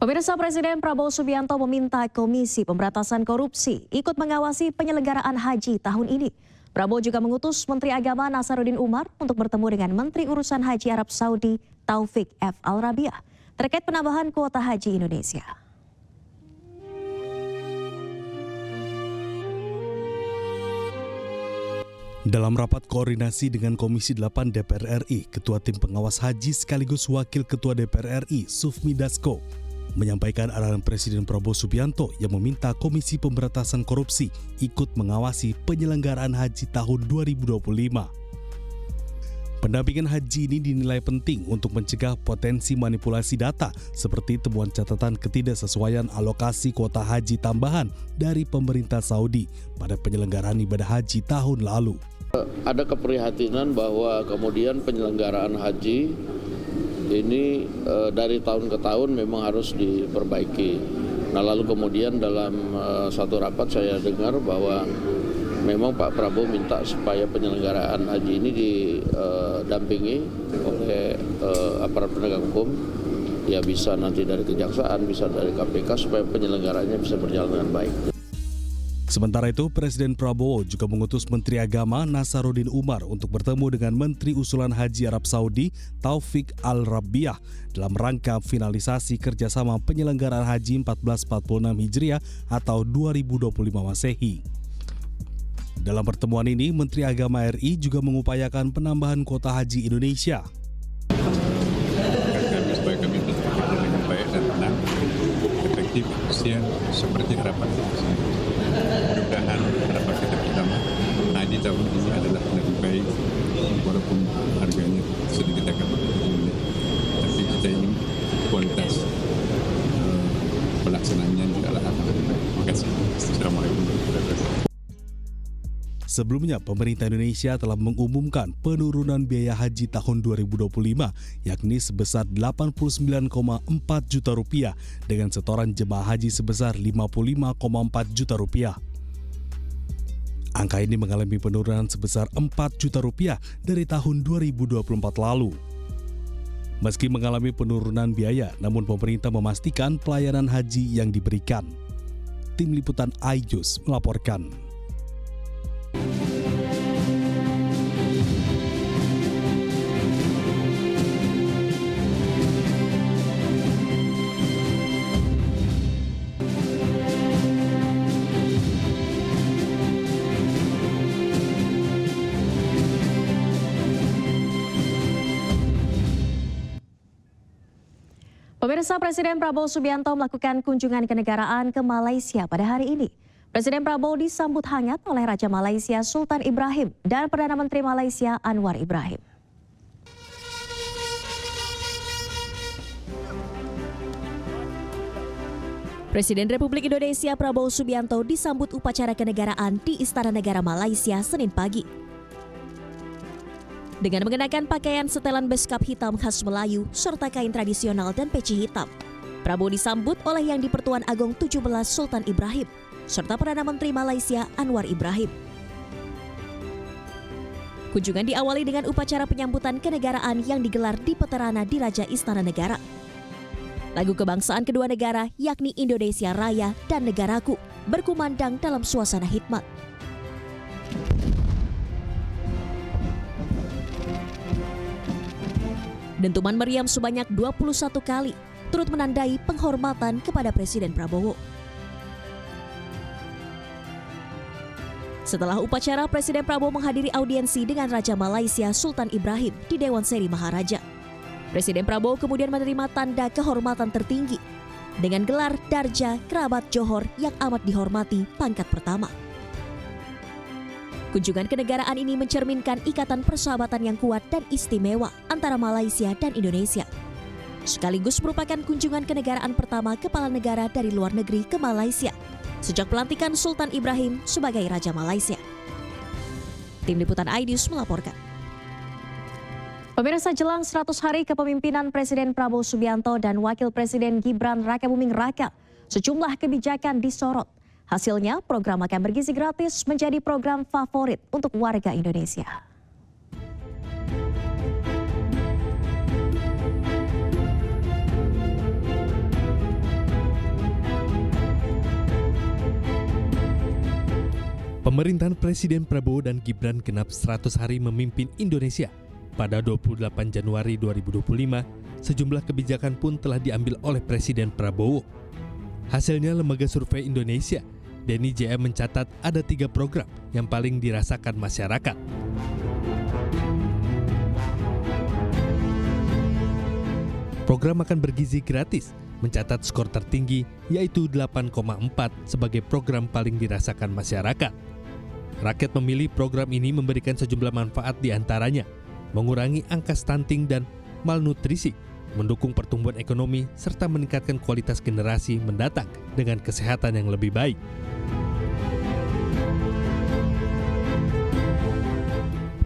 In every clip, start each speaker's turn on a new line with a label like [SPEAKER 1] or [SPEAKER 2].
[SPEAKER 1] Pemirsa, Presiden Prabowo Subianto meminta Komisi Pemberantasan Korupsi ikut mengawasi penyelenggaraan haji tahun ini. Prabowo juga mengutus Menteri Agama Nasaruddin Umar untuk bertemu dengan Menteri Urusan Haji Arab Saudi Taufik F. Al-Rabiah terkait penambahan kuota haji Indonesia.
[SPEAKER 2] Dalam rapat koordinasi dengan Komisi 8 DPR RI, Ketua Tim Pengawas Haji sekaligus Wakil Ketua DPR RI, Sufmi Dasko, menyampaikan arahan Presiden Prabowo Subianto yang meminta Komisi Pemberantasan Korupsi ikut mengawasi penyelenggaraan haji tahun 2025. Pendampingan haji ini dinilai penting untuk mencegah potensi manipulasi data seperti temuan catatan ketidaksesuaian alokasi kuota haji tambahan dari pemerintah Saudi pada penyelenggaraan ibadah haji tahun lalu.
[SPEAKER 3] Ada keprihatinan bahwa kemudian penyelenggaraan haji ini dari tahun ke tahun memang harus diperbaiki. Nah, lalu kemudian dalam satu rapat saya dengar bahwa memang Pak Prabowo minta supaya penyelenggaraan haji ini didampingi oleh aparat penegak hukum, ya bisa nanti dari Kejaksaan, bisa dari KPK supaya penyelenggaranya bisa berjalan dengan baik.
[SPEAKER 2] Sementara itu, Presiden Prabowo juga mengutus Menteri Agama Nasaruddin Umar untuk bertemu dengan Menteri Usulan Haji Arab Saudi Taufik Al-Rabiah dalam rangka finalisasi kerjasama penyelenggaraan haji 1446 Hijriah atau 2025 Masehi. Dalam pertemuan ini, Menteri Agama RI juga mengupayakan penambahan kuota haji Indonesia.
[SPEAKER 4] Supaya kami bekerja dengan baik dan tenang, efektif, efisien, seperti harapan kita. Mudah-mudahan harapan kita bersama, haji tahun ini adalah lebih baik, walaupun harganya sedikit agak berbeda. Tapi kita ingin kualitas pelaksanaannya juga akan lebih baik. Terima kasih. Assalamualaikum warahmatullahi wabarakatuh.
[SPEAKER 2] Sebelumnya, pemerintah Indonesia telah mengumumkan penurunan biaya haji tahun 2025, yakni sebesar 89,4 juta rupiah dengan setoran jemaah haji sebesar 55,4 juta rupiah. Angka ini mengalami penurunan sebesar 4 juta rupiah dari tahun 2024 lalu. Meski mengalami penurunan biaya, namun pemerintah memastikan pelayanan haji yang diberikan. Tim Liputan iJus melaporkan.
[SPEAKER 1] Pemirsa, Presiden Prabowo Subianto melakukan kunjungan kenegaraan ke Malaysia pada hari ini. Presiden Prabowo disambut hangat oleh Raja Malaysia Sultan Ibrahim dan Perdana Menteri Malaysia Anwar Ibrahim. Presiden Republik Indonesia Prabowo Subianto disambut upacara kenegaraan di Istana Negara Malaysia Senin pagi. Dengan mengenakan pakaian setelan beskap hitam khas Melayu serta kain tradisional dan peci hitam, Prabowo disambut oleh Yang di-Pertuan Agong 17 Sultan Ibrahim serta Perdana Menteri Malaysia Anwar Ibrahim. Kunjungan diawali dengan upacara penyambutan kenegaraan yang digelar di Peterana di Raja Istana Negara. Lagu kebangsaan kedua negara yakni Indonesia Raya dan Negaraku berkumandang dalam suasana hikmat. Dentuman meriam sebanyak 21 kali turut menandai penghormatan kepada Presiden Prabowo. Setelah upacara, Presiden Prabowo menghadiri audiensi dengan Raja Malaysia Sultan Ibrahim di Dewan Seri Maharaja. Presiden Prabowo kemudian menerima tanda kehormatan tertinggi dengan gelar Darja Kerabat Johor yang amat dihormati pangkat pertama. Kunjungan kenegaraan ini mencerminkan ikatan persahabatan yang kuat dan istimewa antara Malaysia dan Indonesia. Sekaligus merupakan kunjungan kenegaraan pertama kepala negara dari luar negeri ke Malaysia sejak pelantikan Sultan Ibrahim sebagai Raja Malaysia. Tim Liputan iNews melaporkan. Pemirsa, jelang 100 hari kepemimpinan Presiden Prabowo Subianto dan Wakil Presiden Gibran Rakabuming Raka, sejumlah kebijakan disorot. Hasilnya, program makan bergizi gratis menjadi program favorit untuk warga Indonesia.
[SPEAKER 5] Pemerintahan Presiden Prabowo dan Gibran genap 100 hari memimpin Indonesia. Pada 28 Januari 2025, sejumlah kebijakan pun telah diambil oleh Presiden Prabowo. Hasilnya Lembaga Survei Indonesia, Denny JM mencatat ada 3 program yang paling dirasakan masyarakat. Program makan bergizi gratis mencatat skor tertinggi yaitu 8,4 sebagai program paling dirasakan masyarakat. Rakyat memilih program ini memberikan sejumlah manfaat di antaranya, mengurangi angka stunting dan malnutrisi, mendukung pertumbuhan ekonomi, serta meningkatkan kualitas generasi mendatang dengan kesehatan yang lebih baik.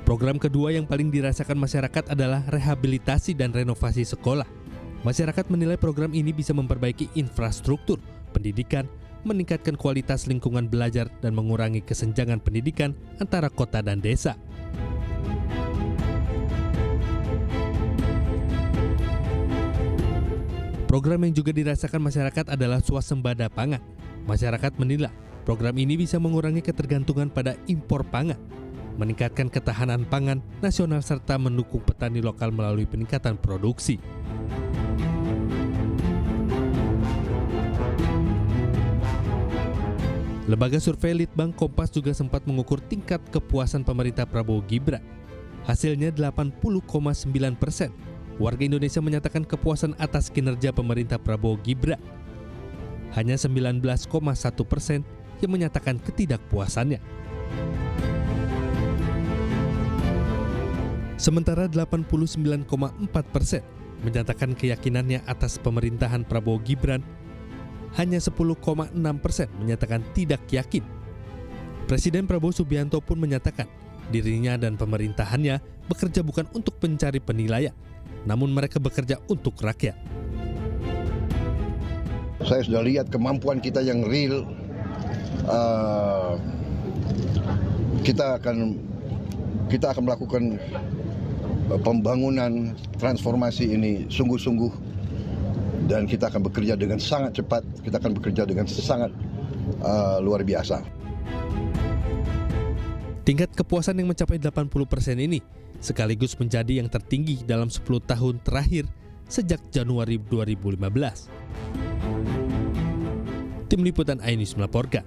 [SPEAKER 5] Program kedua yang paling dirasakan masyarakat adalah rehabilitasi dan renovasi sekolah. Masyarakat menilai program ini bisa memperbaiki infrastruktur, pendidikan, meningkatkan kualitas lingkungan belajar dan mengurangi kesenjangan pendidikan antara kota dan desa. Program yang juga dirasakan masyarakat adalah swasembada pangan. Masyarakat menilai program ini bisa mengurangi ketergantungan pada impor pangan, meningkatkan ketahanan pangan nasional serta mendukung petani lokal melalui peningkatan produksi. Lembaga survei Litbang Kompas juga sempat mengukur tingkat kepuasan pemerintah Prabowo Gibran. Hasilnya 80,9%. Warga Indonesia menyatakan kepuasan atas kinerja pemerintah Prabowo Gibran. Hanya 19,1% yang menyatakan ketidakpuasannya. Sementara 89,4% menyatakan keyakinannya atas pemerintahan Prabowo Gibran. Hanya 10,6% menyatakan tidak yakin. Presiden Prabowo Subianto pun menyatakan dirinya dan pemerintahannya bekerja bukan untuk mencari penilaian, namun mereka bekerja untuk rakyat.
[SPEAKER 6] Saya sudah lihat kemampuan kita yang real. Kita akan melakukan pembangunan transformasi ini sungguh-sungguh. Dan kita akan bekerja dengan sangat cepat, kita akan bekerja dengan sangat luar biasa.
[SPEAKER 5] Tingkat kepuasan yang mencapai 80% ini sekaligus menjadi yang tertinggi dalam 10 tahun terakhir sejak Januari 2015. Tim Liputan iNews melaporkan.